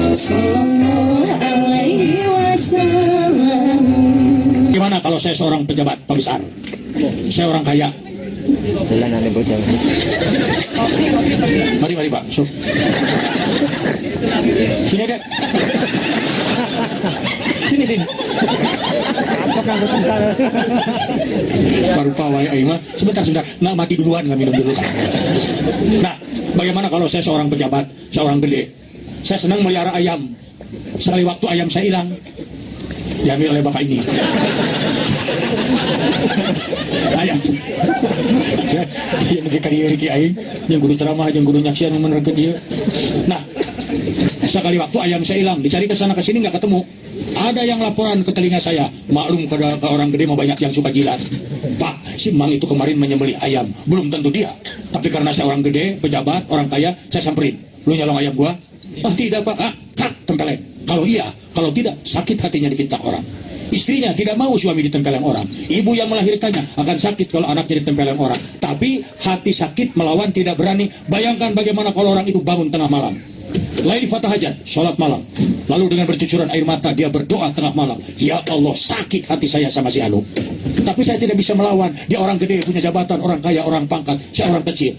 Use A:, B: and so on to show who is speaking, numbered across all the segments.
A: Sallallahu alaihi wasallam.
B: Gimana kalau saya seorang pejabat pembesar? Saya orang kaya. Mari Pak. So. Sini deh. Sini. Baru pawai Aima. Sebentar. Nah, mati duluan, nggak minum dulu. Nah, bagaimana kalau saya seorang pejabat, seorang gede? Saya senang melihara ayam. Sekali waktu ayam saya hilang, diambil oleh bapak ini. Ayam. Ya, yang memberikan Riki Aing, yang guru ceramah, yang guru nyaksian menerangkan dia. Nah, sekali waktu ayam saya hilang, dicari ke sana ke sini nggak ketemu. Ada yang laporan ke telinga saya, maklum ke orang gede mau banyak yang suka jilat. Pak, si Mang itu kemarin menyembelih ayam, belum tentu dia. Tapi karena saya orang gede, pejabat, orang kaya, saya samperin. Lu nyolong ayam gua? Ah, tidak Pak. Ah, tempeleng. Kalau iya, kalau tidak, sakit hatinya difitnah orang. Istrinya tidak mau suami ditempeleng orang. Ibu yang melahirkannya akan sakit kalau anaknya ditempeleng orang. Tapi hati sakit melawan tidak berani. Bayangkan bagaimana kalau orang itu bangun tengah malam. Lain fatah hajat, sholat malam. Lalu dengan bercucuran air mata dia berdoa tengah malam. Ya Allah, sakit hati saya sama si Anu. Tapi saya tidak bisa melawan. Dia orang gede, punya jabatan, orang kaya, orang pangkat. Saya orang kecil.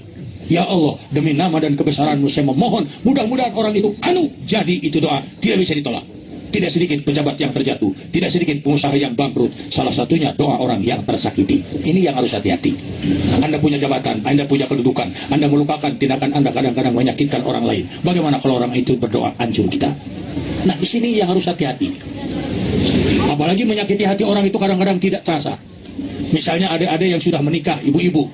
B: Ya Allah, demi nama dan kebesaran-Mu saya memohon, mudah-mudahan orang itu anu. Jadi itu doa tidak bisa ditolak. Tidak sedikit pejabat yang terjatuh, tidak sedikit pengusaha yang bangkrut. Salah satunya doa orang yang tersakiti. Ini yang harus hati-hati. Anda punya jabatan, Anda punya kedudukan, Anda melupakan tindakan Anda kadang-kadang menyakitkan orang lain. Bagaimana kalau orang itu berdoa hancur kita? Nah, di sini yang harus hati-hati. Apalagi menyakiti hati orang itu kadang-kadang tidak terasa. Misalnya adik-adik yang sudah menikah, ibu-ibu,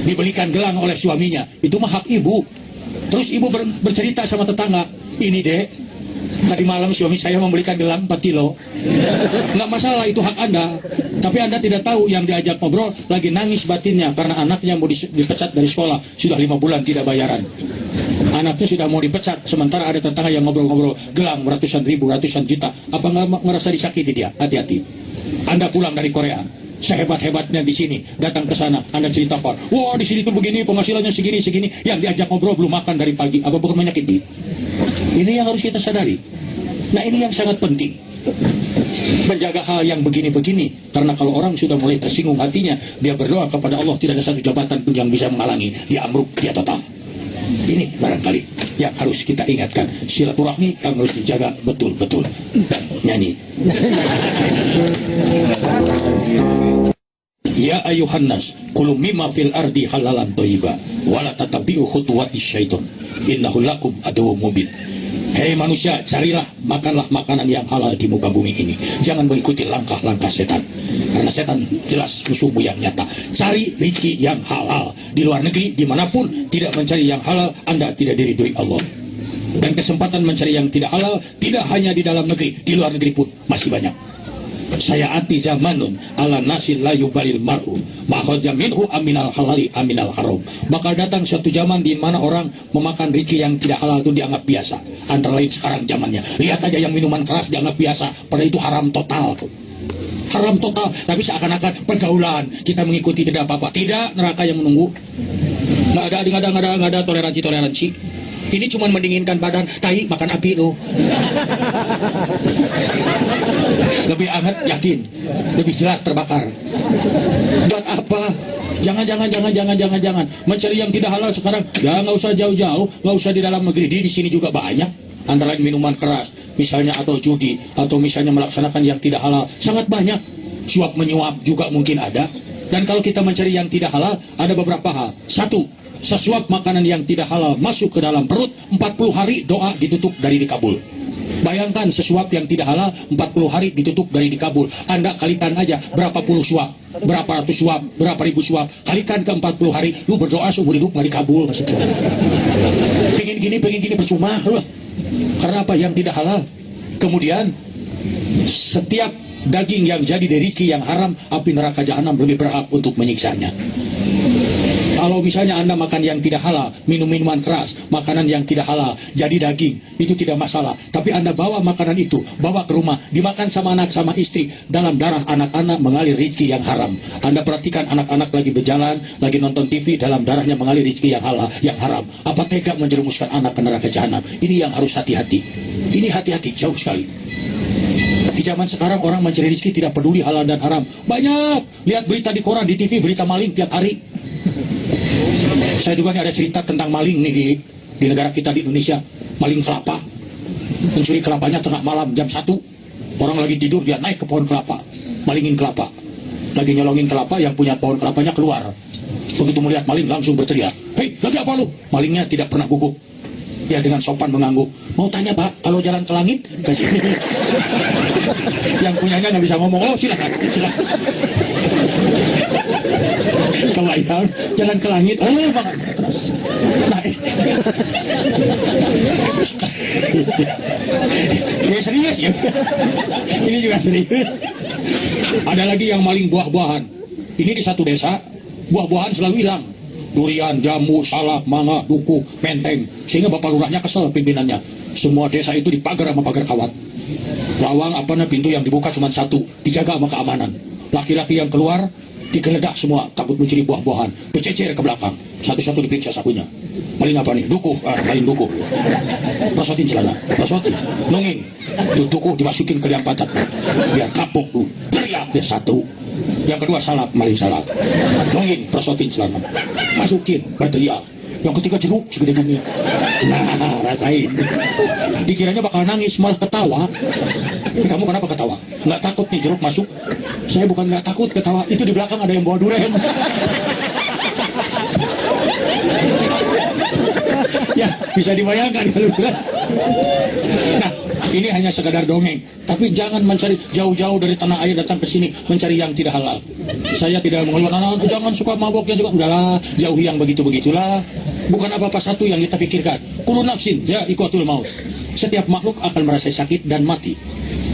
B: dibelikan gelang oleh suaminya, itu mah hak ibu. Terus ibu bercerita sama tetangga, ini dek, tadi malam suami saya membelikan gelang 4 kilo. Nggak masalah, itu hak Anda. Tapi Anda tidak tahu yang diajak ngobrol lagi nangis batinnya karena anaknya mau dipecat dari sekolah, sudah 5 bulan tidak bayaran. Anaknya sudah mau dipecat, sementara ada tetangga yang ngobrol-ngobrol gelang ratusan ribu, ratusan juta. Apa nggak merasa disakiti dia? Hati-hati. Anda pulang dari Korea, sehebat-hebatnya di sini, datang ke sana, Anda ceritakan, wah di sini tuh begini, penghasilannya segini, yang diajak ngobrol belum makan dari pagi, apa bukan menyakiti? Ini yang harus kita sadari. Nah, ini yang sangat penting, menjaga hal yang begini-begini, karena kalau orang sudah mulai tersinggung hatinya, dia berdoa kepada Allah, tidak ada satu jabatan pun yang bisa menghalangi, dia amruk, dia total. Ini barangkali yang harus kita ingatkan, silaturahmi yang harus dijaga betul-betul. Dan nyanyi. Ya ayuhan nas, kulu mimma fil ardi halalan thayyiba, wala tatabi'u khutuwatis syaiton, innahu lakum aduwwum mubin. Hei manusia, carilah, makanlah makanan yang halal di muka bumi ini. Jangan mengikuti langkah-langkah setan. Karena setan jelas musuhmu yang nyata. Cari rezeki yang halal. Di luar negeri, dimanapun, tidak mencari yang halal, Anda tidak diridhoi Allah. Dan kesempatan mencari yang tidak halal, tidak hanya di dalam negeri, di luar negeri pun masih banyak. Saya ati zamanun ala nasil la yubalil mar'u makhadja minhu aminal halali aminal haram. Bakal datang suatu zaman di mana orang memakan rezeki yang tidak halal itu dianggap biasa. Antara lain sekarang zamannya. Lihat aja yang minuman keras dianggap biasa, padahal itu haram total tuh. Haram total, tapi seakan-akan pergaulan kita mengikuti tidak apa-apa. Tidak, neraka yang menunggu. Nggak ada toleransi. Ini cuma mendinginkan badan, tai makan api lo. Lebih hangat yakin, lebih jelas terbakar. Buat apa? Jangan. Mencari yang tidak halal sekarang, ya nggak usah jauh-jauh, nggak usah di dalam negeri. Di sini juga banyak. Antara lain minuman keras, misalnya atau judi, atau misalnya melaksanakan yang tidak halal, sangat banyak. Suap menyuap juga mungkin ada. Dan kalau kita mencari yang tidak halal, ada beberapa hal. Satu, sesuap makanan yang tidak halal masuk ke dalam perut, 40 hari doa ditutup dari dikabul. Bayangkan sesuap yang tidak halal 40 hari ditutup dari dikabul. Anda kalikan aja berapa puluh suap, berapa ratus suap, berapa ribu suap, kalikan ke 40 hari, lu berdoa seumur hidup nggak dikabul. Pengen gini percuma loh. Karena apa? Yang tidak halal. Kemudian setiap daging yang jadi dari rezeki yang haram, api neraka jahanam lebih berhak untuk menyiksanya. Kalau misalnya Anda makan yang tidak halal, minum minuman keras, makanan yang tidak halal, jadi daging, itu tidak masalah. Tapi Anda bawa makanan itu, bawa ke rumah, dimakan sama anak, sama istri, dalam darah anak-anak mengalir rezeki yang haram. Anda perhatikan anak-anak lagi berjalan, lagi nonton TV, dalam darahnya mengalir rezeki yang halal, yang haram. Apa tega menjerumuskan anak ke neraka jahanam? Ini yang harus hati-hati. Ini hati-hati, jauh sekali. Di zaman sekarang orang mencari rezeki tidak peduli halal dan haram. Banyak, lihat berita di koran, di TV, berita maling tiap hari. Saya juga nih ada cerita tentang maling nih di negara kita di Indonesia. Maling kelapa. Mencuri kelapanya tengah malam jam 1. Orang lagi tidur, dia naik ke pohon kelapa. Malingin kelapa. Lagi nyolongin kelapa, yang punya pohon kelapanya keluar. Begitu melihat maling langsung berteriak, "Hei, lagi apa lu?" Malingnya tidak pernah gugup. Dia dengan sopan mengangguk, "Mau tanya Pak, kalau jalan ke langit?" Ke sini. Yang punyanya nggak bisa ngomong, "Oh silakan, silakan." Kebayang, jalan ke langit, oh ya Bang. Terus, nah, ya serius ya. Ini juga serius. Ada lagi yang maling buah-buahan. Ini di satu desa, buah-buahan selalu hilang. Durian, jamu, salak, mangga, duku, menteng. Sehingga Bapak Lurahnya kesel pimpinannya. Semua desa itu dipagar sama pagar kawat. Lawang pintu yang dibuka cuma satu, dijaga sama keamanan. Laki-laki yang keluar digeledah semua, takut mencuri buah-buahan. Dicecer ke belakang, satu-satu diperiksa sakunya. Maling apa nih? Duku, maling duku. Prosotin celana, prosotin, nunging. Duku dimasukin ke liang pantat, biar kapok tuh. Teriak dia satu. Yang kedua salak, maling salak. Nunging, prosotin celana, masukin, berteriak. Yang ketiga jeruk segede bumi. Nah, rasain. Dikiranya bakal nangis, malah ketawa. Kamu kenapa ketawa? Nggak takut nih jeruk masuk? Saya bukan nggak takut ketawa, itu di belakang ada yang bawa durian. Ya, bisa dibayangkan kalau berat. Nah, ini hanya sekadar dongeng. Tapi jangan mencari jauh-jauh dari tanah air datang ke sini mencari yang tidak halal. Saya tidak mengeluarkan anak, jangan suka mabok, ya suka. Udahlah, jauhi yang begitu-begitulah. Bukan apa-apa satu yang kita pikirkan. Kullu nafsin za'iqatul maut. Setiap makhluk akan merasa sakit dan mati.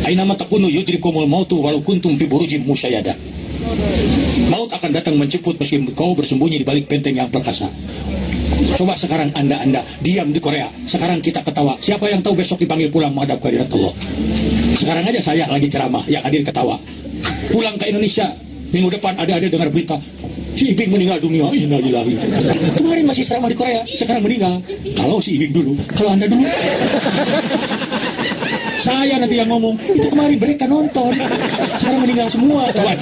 B: Ainama takunu yudrikumul mautu walau kuntum fi burujin musyayadah. Maut akan datang menjemput meski kau bersembunyi di balik benteng yang perkasa. Coba sekarang anda diam di Korea. Sekarang kita ketawa. Siapa yang tahu besok dipanggil pulang menghadap ke hadirat Allah? Sekarang aja saya lagi ceramah, yang hadir ketawa. Pulang ke Indonesia, minggu depan ada dengar berita, si Ibing meninggal dunia. Innalillahi. Kemarin masih ceramah di Korea, sekarang meninggal. Kalau si Ibing dulu, kalau anda dulu. Saya nanti yang ngomong, itu kemarin mereka nonton, sekarang meninggal semua, kawan.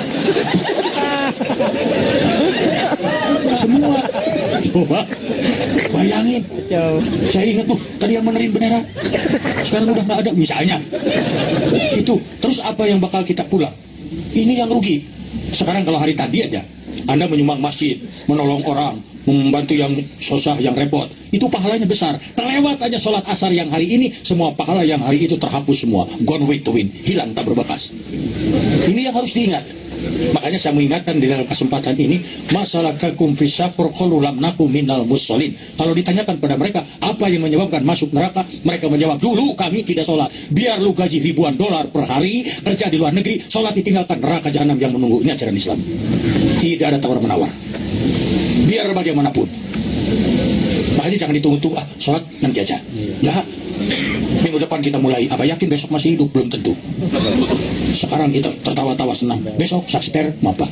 B: Semua. Coba bayangin. Saya ingat tuh tadi yang menerim bendera, sekarang udah nggak ada misalnya. Itu terus apa yang bakal kita pulang? Ini yang rugi. Sekarang kalau hari tadi aja Anda menyumbang masjid, menolong orang, membantu yang susah, yang repot, itu pahalanya besar. Terlewat aja sholat asar yang hari ini, semua pahala yang hari itu terhapus semua. Gone with the wind, hilang tak berbekas. Ini yang harus diingat. Makanya saya mengingatkan di dalam kesempatan ini, masalah kakum fisafur qalu lam naku minal mussolin. Kalau ditanyakan pada mereka apa yang menyebabkan masuk neraka, mereka menjawab, dulu kami tidak sholat. Biar lu gaji ribuan dolar per hari, kerja di luar negeri, sholat ditinggalkan, neraka jahanam yang menunggu. Ini ajaran Islam. Tidak ada tawar menawar. Biar bagaimanapun. Makanya jangan ditunggu-tunggu, sholat nanti aja. Nah, minggu depan kita mulai. Apa yakin besok masih hidup? Belum tentu. Sekarang kita tertawa-tawa senang. Besok sakster mau apa?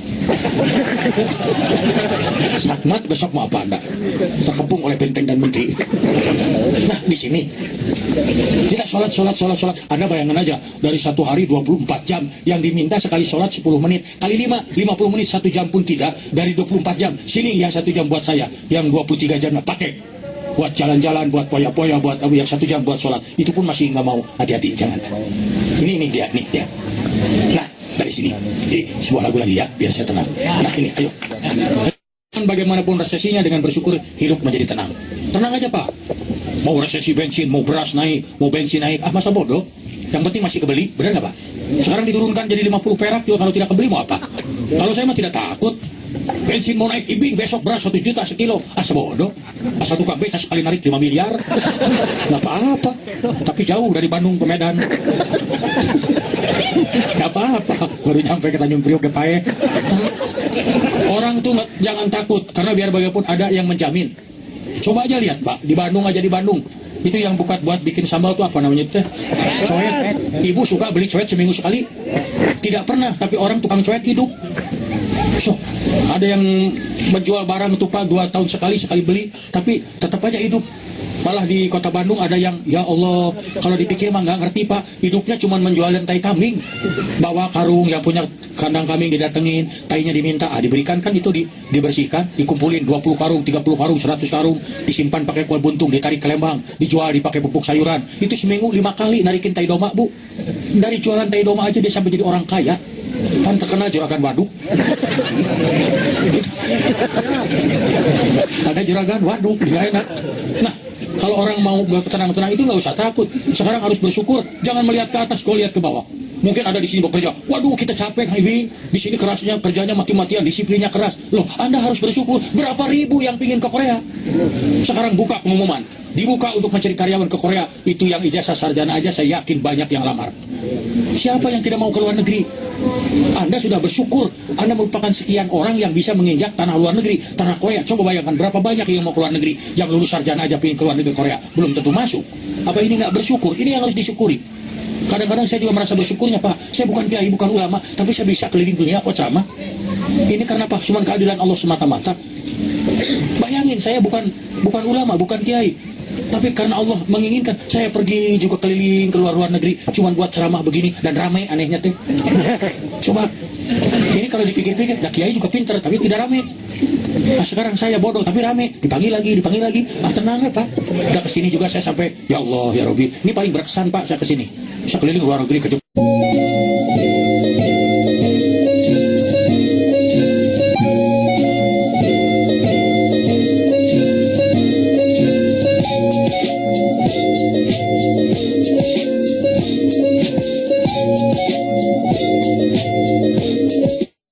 B: Sakmat besok mau apa Anda? Terkepung oleh benteng dan menteri. Nah, di sini kita sholat. Anda bayangkan aja, dari satu hari 24 jam, yang diminta sekali sholat 10 menit, kali 50 menit, 1 jam pun tidak, dari 24 jam. Sini yang 1 jam buat saya, yang 23 jam pakai buat jalan-jalan, buat poya-poya, buat yang 1 jam buat sholat. Itu pun masih nggak mau. Hati-hati, jangan. Ini dia. Nah, dari sini. Sebuah lagu lagi ya, biar saya tenang. Nah, ini, ayo. Bagaimanapun resesinya, dengan bersyukur hidup menjadi tenang. Tenang aja Pak. Mau resesi bensin, mau beras naik, mau bensin naik, masa bodoh. Yang penting masih kebeli, benar nggak Pak? Sekarang diturunkan jadi 50 perak juga, kalau tidak kebeli mau apa? Kalau saya mah tidak takut. Bensin mau naik Ibing, besok beras 1 juta sekilo. Sebodoh. Asal tukang beca sekali narik 5 miliar. Nggak apa-apa. Tapi jauh dari Bandung ke Medan. Nggak apa-apa. Baru nyampe ke Tanjung Priok ke Pae. Orang tuh jangan takut, karena biar bagaimanapun ada yang menjamin. Coba aja lihat Pak, di Bandung aja, di Bandung. Itu yang buat buat bikin sambal tuh apa namanya teh? Coet. Ibu suka beli coet seminggu sekali. Tidak pernah, tapi orang tukang coet hidup. So, ada yang menjual barang itu Pak 2 tahun sekali beli, tapi tetap aja hidup. Malah di kota Bandung ada yang, ya Allah, kalau dipikir mah nggak ngerti Pak, hidupnya cuma menjual tai kambing. Bawa karung, yang punya kandang kambing didatengin, tainya diminta, diberikan kan itu dibersihkan, dikumpulin 20 karung, 30 karung, 100 karung, disimpan pakai kual buntung, ditarik ke Lembang, dijual dipakai pupuk sayuran. Itu seminggu 5 kali narikin tai doma, Bu. Dari jualan tai doma aja dia sampai jadi orang kaya. Kan terkenal juragan waduk. Ada juragan waduk, dia enak. Nah, kalau orang mau tenang-tenang itu nggak usah takut. Sekarang harus bersyukur. Jangan melihat ke atas, kau lihat ke bawah. Mungkin ada di sini bekerja. Waduh, kita capek, Kang Ibing. Di sini kerasnya, kerjanya mati-matian, disiplinnya keras. Loh, Anda harus bersyukur. Berapa ribu yang pingin ke Korea? Sekarang buka pengumuman. Dibuka untuk mencari karyawan ke Korea. Itu yang ijazah sarjana aja, saya yakin banyak yang lamar. Siapa yang tidak mau ke luar negeri? Anda sudah bersyukur. Anda merupakan sekian orang yang bisa menginjak tanah luar negeri, tanah Korea. Coba bayangkan berapa banyak yang mau ke luar negeri, yang lulus sarjana aja pengen ke luar negeri Korea, belum tentu masuk. Apa ini nggak bersyukur? Ini yang harus disyukuri. Kadang-kadang saya juga merasa bersyukurnya, Pak. Saya bukan kiai, bukan ulama, tapi saya bisa keliling dunia kok ceramah. Ini karena apa? Cuma keadilan Allah semata-mata. Bayangin, saya bukan ulama, bukan kiai, tapi karena Allah menginginkan saya pergi juga keliling ke luar negeri, cuma buat ceramah begini dan ramai, anehnya teh. Coba, ini kalau dipikir-pikir, nah kiai juga pinter tapi tidak ramai. Nah, sekarang saya bodoh tapi ramai, dipanggil lagi. Tenang ya Pak. Udah kesini juga saya sampai, ya Allah ya Robi, ini paling berkesan Pak saya kesini. Saya keliling luar negeri ke Jepang.